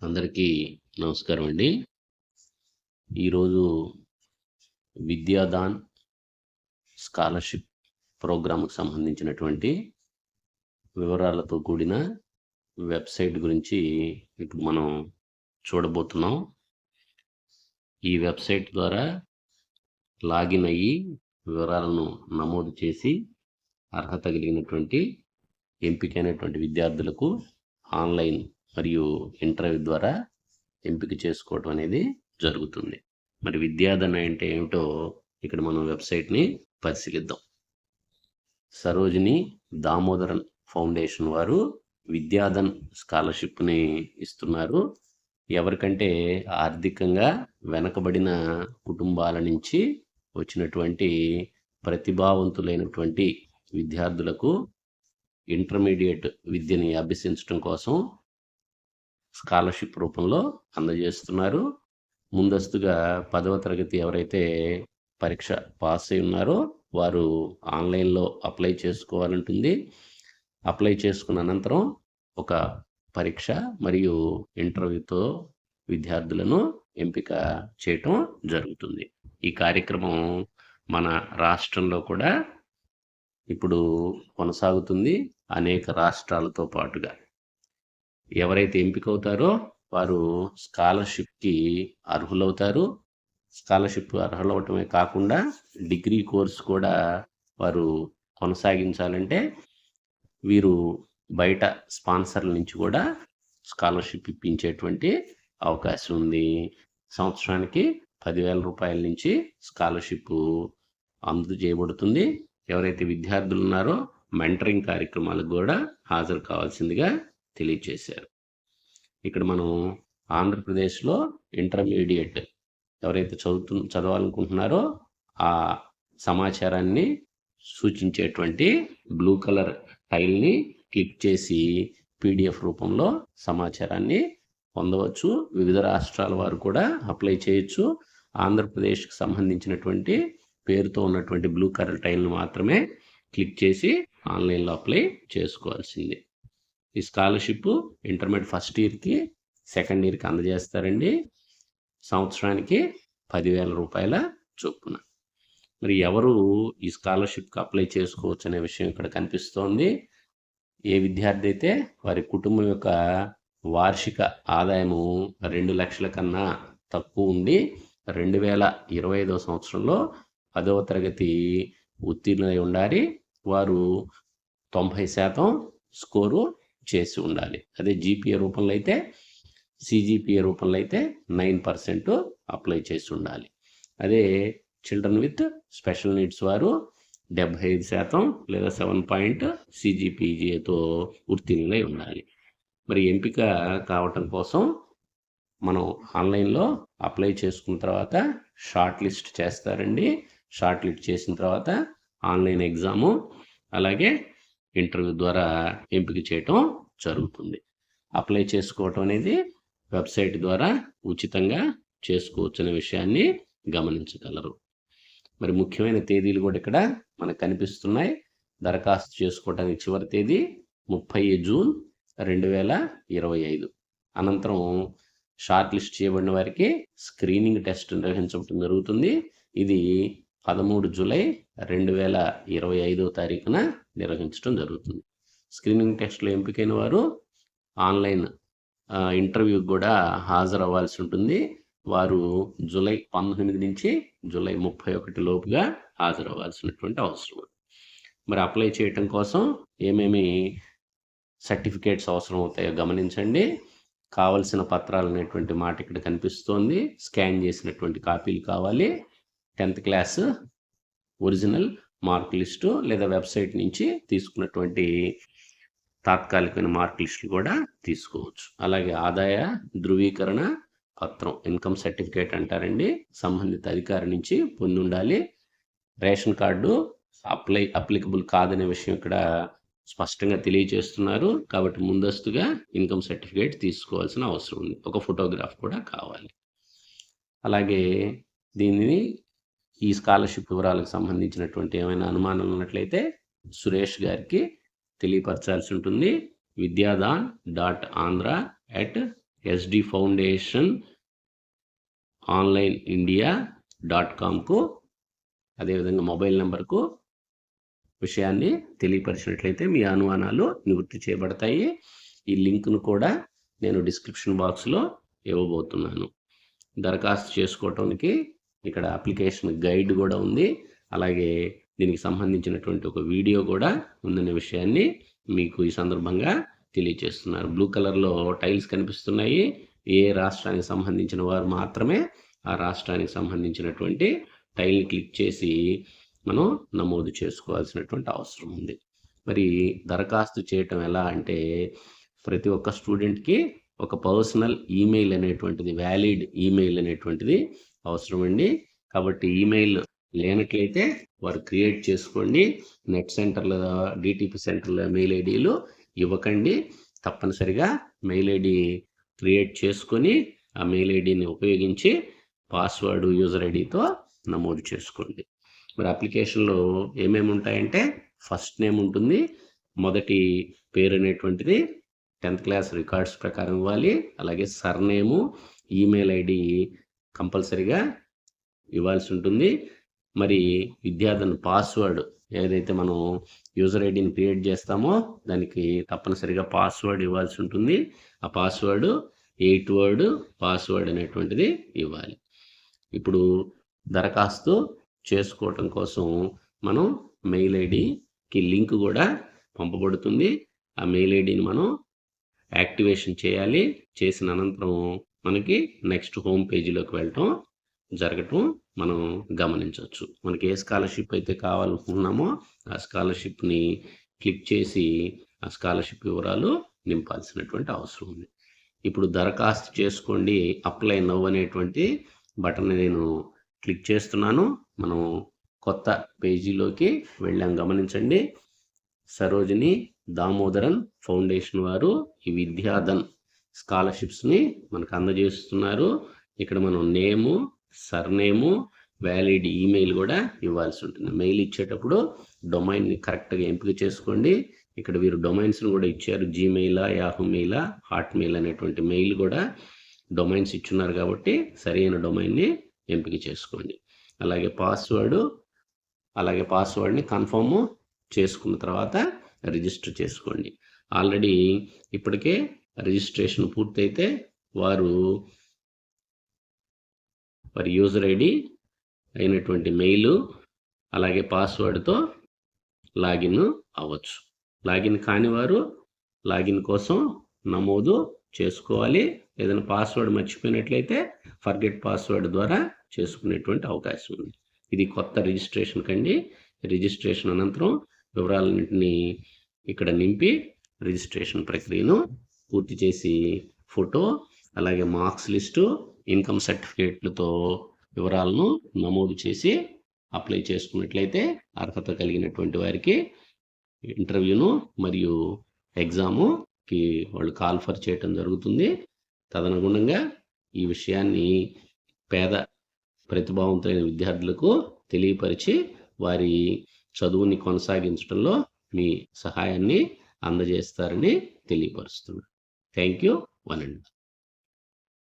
అందరికీ నమస్కారం అండి. ఈరోజు విద్యాదాన్ స్కాలర్‌షిప్ ప్రోగ్రామ్‌కి సంబంధించినటువంటి వివరాలతో కూడిన వెబ్‌సైట్ గురించి ఇప్పుడు మనం చూడబోతున్నాం. ఈ వెబ్‌సైట్ ద్వారా లాగిన్ అయ్యి వివరాలను నమోదు చేసి అర్హత కలిగినటువంటి ఎంపికైనటువంటి విద్యార్థులకు ఆన్‌లైన్ మరియు ఇంటర్వ్యూ ద్వారా ఎంపిక చేసుకోవటం అనేది జరుగుతుంది. మరి విద్యాధన్ అంటే ఏమిటో ఇక్కడ మనం వెబ్సైట్ని పరిశీలిద్దాం. సరోజిని దామోదరన్ ఫౌండేషన్ వారు విద్యాధన్ స్కాలర్షిప్ని ఇస్తున్నారు. ఎవరికంటే ఆర్థికంగా వెనకబడిన కుటుంబాల నుంచి వచ్చినటువంటి ప్రతిభావంతులైనటువంటి విద్యార్థులకు ఇంటర్మీడియట్ విద్యని అభ్యసించడం కోసం స్కాలర్షిప్ రూపంలో అందజేస్తున్నారు. ముందస్తుగా 10వ తరగతి ఎవరైతే పరీక్ష పాస్ అయి ఉన్నారో వారు ఆన్లైన్లో అప్లై చేసుకోవాలంటుంది. అప్లై చేసుకున్న అనంతరం ఒక పరీక్ష మరియు ఇంటర్వ్యూతో విద్యార్థులను ఎంపిక చేయటం జరుగుతుంది. ఈ కార్యక్రమం మన రాష్ట్రంలో కూడా ఇప్పుడు కొనసాగుతుంది. అనేక రాష్ట్రాలతో పాటుగా ఎవరైతే ఎంపిక అవుతారో వారు స్కాలర్షిప్కి అర్హులవుతారు. స్కాలర్షిప్ అర్హులవటమే కాకుండా డిగ్రీ కోర్స్ కూడా వారు కొనసాగించాలంటే వీరు బయట స్పాన్సర్ల నుంచి కూడా స్కాలర్షిప్ ఇప్పించేటువంటి అవకాశం ఉంది. సంవత్సరానికి 10,000 రూపాయల నుంచి స్కాలర్షిప్ అందజేయబడుతుంది. ఎవరైతే విద్యార్థులు ఉన్నారో మెంటరింగ్ కార్యక్రమాలకు కూడా హాజరు కావాల్సిందిగా తెలియచేశారు. ఇక్కడ మనం ఆంధ్రప్రదేశ్లో ఇంటర్మీడియట్ ఎవరైతే చదవాలనుకుంటున్నారో ఆ సమాచారాన్ని సూచించేటువంటి బ్లూ కలర్ టైల్ని క్లిక్ చేసి PDF రూపంలో సమాచారాన్ని పొందవచ్చు. వివిధ రాష్ట్రాల వారు కూడా అప్లై చేయొచ్చు. ఆంధ్రప్రదేశ్కి సంబంధించినటువంటి పేరుతో ఉన్నటువంటి బ్లూ కలర్ టైల్ను మాత్రమే క్లిక్ చేసి ఆన్లైన్లో అప్లై చేసుకోవాల్సింది. ఈ స్కాలర్షిప్ ఇంటర్మీడియట్ ఫస్ట్ ఇయర్కి సెకండ్ ఇయర్కి అందజేస్తారండి. సంవత్సరానికి 10,000 రూపాయల చొప్పున. మరి ఎవరు ఈ స్కాలర్షిప్కి అప్లై చేసుకోవచ్చు అనే విషయం ఇక్కడ కనిపిస్తోంది. ఏ విద్యార్థి అయితే వారి కుటుంబం యొక్క వార్షిక ఆదాయము 2 లక్షల కన్నా తక్కువ ఉండి 2025 సంవత్సరంలో 10వ తరగతి ఉత్తీర్ణులై ఉండాలి. వారు 90% స్కోరు చేసి ఉండాలి. అదే GPA రూపంలో అయితే CGPA రూపంలో అయితే 9% అప్లై చేసి ఉండాలి. అదే చిల్డ్రన్ విత్ స్పెషల్ నీడ్స్ వారు 75% లేదా 7 CGPAతో ఉత్తీర్ణులై ఉండాలి. మరి ఎంపిక కావటం కోసం మనం ఆన్లైన్లో అప్లై చేసుకున్న తర్వాత షార్ట్ లిస్ట్ చేస్తారండి. షార్ట్ లిస్ట్ చేసిన తర్వాత ఆన్లైన్ ఎగ్జాము అలాగే ఇంటర్వ్యూ ద్వారా ఎంపిక చేయటం జరుగుతుంది. అప్లై చేసుకోవటం అనేది వెబ్సైట్ ద్వారా ఉచితంగా చేసుకోవచ్చు అనే విషయాన్ని గమనించగలరు. మరి ముఖ్యమైన తేదీలు కూడా ఇక్కడ మనకు కనిపిస్తున్నాయి. దరఖాస్తు చేసుకోవడానికి చివరి తేదీ 30 జూన్ 2025. అనంతరం షార్ట్ లిస్ట్ చేయబడిన వారికి స్క్రీనింగ్ టెస్ట్ నిర్వహించడం జరుగుతుంది. ఇది 13 జూలై 2025 తారీఖున నిర్వహించడం జరుగుతుంది. స్క్రీనింగ్ టెస్ట్లో ఎంపికైన వారు ఆన్లైన్ ఇంటర్వ్యూకి కూడా హాజరవ్వాల్సి ఉంటుంది. వారు జూలై 19 నుంచి జూలై 31 లోపుగా హాజరవ్వాల్సినటువంటి అవసరం. మరి అప్లై చేయటం కోసం ఏమేమి సర్టిఫికేట్స్ అవసరం అవుతాయో గమనించండి. కావలసిన పత్రాలు అనేటువంటి మాట ఇక్కడ కనిపిస్తోంది. స్కాన్ చేసినటువంటి కాపీలు కావాలి. 10th class original mark list లేదా వెబ్సైట్ నుంచి తీసుకున్నటువంటి తాత్కాలికమైన మార్క్ లిస్టులు కూడా తీసుకోవచ్చు. అలాగే ఆదాయ ధృవీకరణ పత్రం, ఇన్కమ్ సర్టిఫికేట్ అంటారండి, సంబంధిత అధికారి నుంచి పొంది ఉండాలి. రేషన్ కార్డు అప్లికబుల్ కాదనే విషయం ఇక్కడ స్పష్టంగా తెలియజేస్తున్నారు. కాబట్టి ముందస్తుగా ఇన్కమ్ సర్టిఫికేట్ తీసుకోవాల్సిన అవసరం ఉంది. ఒక ఫోటోగ్రాఫ్ కూడా కావాలి. అలాగే దీనిని ఈ స్కాలర్షిప్ వివరాలకు సంబంధించినటువంటి ఏమైనా అనుమానాలు ఉన్నట్లయితే సురేష్ గారికి తెలియపరచాల్సి ఉంటుంది. vidyadhan.andhra@gmail.com SD Foundation Online India.com అదేవిధంగా మొబైల్ నెంబర్కు విషయాన్ని తెలియపరిచినట్లయితే మీ అనుమానాలు నివృత్తి చేయబడతాయి. ఈ లింక్ను కూడా నేను డిస్క్రిప్షన్ బాక్స్లో ఇవ్వబోతున్నాను. దరఖాస్తు చేసుకోవటానికి ఇక్కడ అప్లికేషన్ గైడ్ కూడా ఉంది, అలాగే దీనికి సంబంధించినటువంటి ఒక వీడియో కూడా ఉందనే విషయాన్ని మీకు ఈ సందర్భంగా తెలియజేస్తున్నారు. బ్లూ కలర్లో టైల్స్ కనిపిస్తున్నాయి. ఏ రాష్ట్రానికి సంబంధించిన వారు మాత్రమే ఆ రాష్ట్రానికి సంబంధించినటువంటి టైల్ని క్లిక్ చేసి మనం నమోదు చేసుకోవాల్సినటువంటి అవసరం ఉంది. మరి దరఖాస్తు చేయటం ఎలా అంటే, ప్రతి ఒక్క స్టూడెంట్కి ఒక పర్సనల్ ఈమెయిల్ అనేటువంటిది, వ్యాలిడ్ ఈమెయిల్ అనేటువంటిది అవసరం అండి. కాబట్టి ఈమెయిల్ లేనట్లయితే వారు క్రియేట్ చేసుకోండి. నెట్ సెంటర్ల, డిటిపి సెంటర్ల మెయిల్ ఐడీలు ఇవ్వకండి. తప్పనిసరిగా మెయిల్ ఐడి క్రియేట్ చేసుకొని ఆ మెయిల్ ఐడిని ఉపయోగించి పాస్వర్డ్, యూజర్ ఐడితో నమోదు చేసుకోండి. మరి అప్లికేషన్లో ఏమేమి ఉంటాయంటే, ఫస్ట్ నేమ్ ఉంటుంది, మొదటి పేరు అనేటువంటిది 10th క్లాస్ రికార్డ్స్ ప్రకారం ఇవ్వాలి. అలాగే సర్నేము, ఈమెయిల్ ఐడి కంపల్సరిగా ఇవ్వాల్సి ఉంటుంది. మరి విద్యార్థుల పాస్వర్డ్, ఏదైతే మనం యూజర్ ఐడిని క్రియేట్ చేస్తామో దానికి తప్పనిసరిగా పాస్వర్డ్ ఇవ్వాల్సి ఉంటుంది. ఆ పాస్వర్డ్ 8 వర్డ్ పాస్వర్డ్ అనేటువంటిది ఇవ్వాలి. ఇప్పుడు దరఖాస్తు చేసుకోవటం కోసం మనం మెయిల్ ఐడికి లింక్ కూడా పంపబడుతుంది. ఆ మెయిల్ ఐడిని మనం యాక్టివేషన్ చేయాలి. చేసిన అనంతరం మనకి నెక్స్ట్ హోమ్ పేజీలోకి వెళ్ళటం జరగటం మనం గమనించవచ్చు. మనకి ఏ స్కాలర్షిప్ అయితే కావాలనుకున్నామో ఆ స్కాలర్షిప్ని క్లిక్ చేసి ఆ స్కాలర్షిప్ వివరాలు నింపాల్సినటువంటి అవసరం ఉంది. ఇప్పుడు దరఖాస్తు చేసుకోండి, అప్లై నవ్ అనేటువంటి బటన్ నేను క్లిక్ చేస్తున్నాను. మనం కొత్త పేజీలోకి వెళ్ళాం, గమనించండి. సరోజిని దామోదరన్ ఫౌండేషన్ వారు ఈ విద్యాధన్ స్కాలర్షిప్స్ని మనకు అందజేస్తున్నారు. ఇక్కడ మనం నేము, సర్నేము, వ్యాలిడ్ ఈమెయిల్ కూడా ఇవ్వాల్సి ఉంటుంది. మెయిల్ ఇచ్చేటప్పుడు డొమైన్ని కరెక్ట్గా ఎంపిక చేసుకోండి. ఇక్కడ వీరు డొమైన్స్ని కూడా ఇచ్చారు. జీమెయిలా, యాహూ మెయిలా, హాట్ మెయిల్ అనేటువంటి మెయిల్ కూడా డొమైన్స్ ఇచ్చున్నారు కాబట్టి సరైన డొమైన్ని ఎంపిక చేసుకోండి. అలాగే పాస్వర్డ్ని కన్ఫర్మ్ చేసుకున్న తర్వాత రిజిస్టర్ చేసుకోండి. ఆల్రెడీ ఇప్పటికే రిజిస్ట్రేషన్ పూర్తయితే వారి యూజర్ ఐడి అయినటువంటి మెయిల్ అలాగే పాస్వర్డ్తో లాగిన్ అవ్వచ్చు. లాగిన్ కాని వారు లాగిన్ కోసం నమోదు చేసుకోవాలి. ఏదైనా పాస్వర్డ్ మర్చిపోయినట్లయితే ఫర్గెట్ పాస్వర్డ్ ద్వారా చేసుకునేటువంటి అవకాశం ఉంది. ఇది కొత్త రిజిస్ట్రేషన్ కండి. రిజిస్ట్రేషన్ అనంతరం వివరాలన్నింటినీ ఇక్కడ నింపి రిజిస్ట్రేషన్ ప్రక్రియను పూర్తి చేసి ఫోటో, అలాగే మార్క్స్ లిస్టు, ఇన్కమ్ సర్టిఫికేట్లతో వివరాలను నమోదు చేసి అప్లై చేసుకున్నట్లయితే అర్హత కలిగినటువంటి వారికి ఇంటర్వ్యూను మరియు ఎగ్జాముకి వాళ్ళు కాల్ఫర్ చేయటం జరుగుతుంది. తదనుగుణంగా ఈ విషయాన్ని పేద ప్రతిభావంతులైన విద్యార్థులకు తెలియపరిచి వారి చదువుని కొనసాగించడంలో మీ సహాయాన్ని అందజేస్తారని తెలియపరుస్తున్నాను. Thank you. 1 and